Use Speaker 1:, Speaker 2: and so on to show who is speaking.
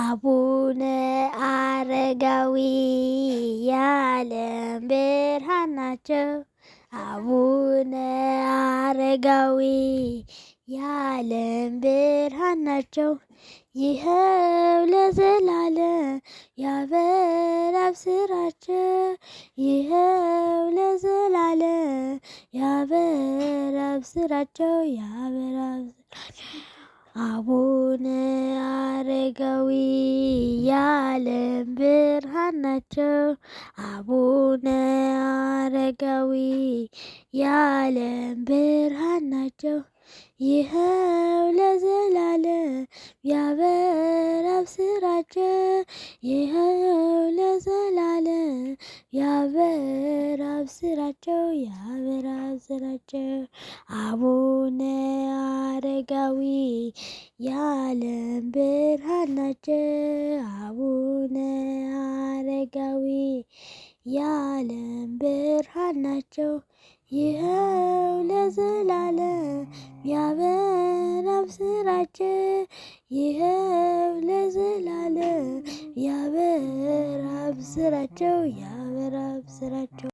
Speaker 1: አቡነ አረጋዊ የዓለም ብርሃን ናቸው። አቡነ አረጋዊ የዓለም ብርሃን ናቸው። ይኸው ለዘላለም ያበራል ስራቸው። ይኸው ለዘላለም ያበራል ስራቸው። ያበራል ስራቸው። አቡነ አረጋዊ የዓለም ብርሃን ናቸው። አቡነ አረጋዊ የዓለም ብርሃን ናቸው። ይኸው ለዘላለም ያበራል ስራቸው። ይኸው ለዘላለም ያበራል ስራቸው። ያበራል ስራቸው። አቡነ አረጋዊ የዓለም ብርሃን ናቸው። አቡነ አረጋዊ የዓለም ብርሃን ናቸው። ይኸው ለዘላለም ያበራል ስራቸው። ይኸው ለዘላለም ያበራል ስራቸው። ያበራል ስራቸው።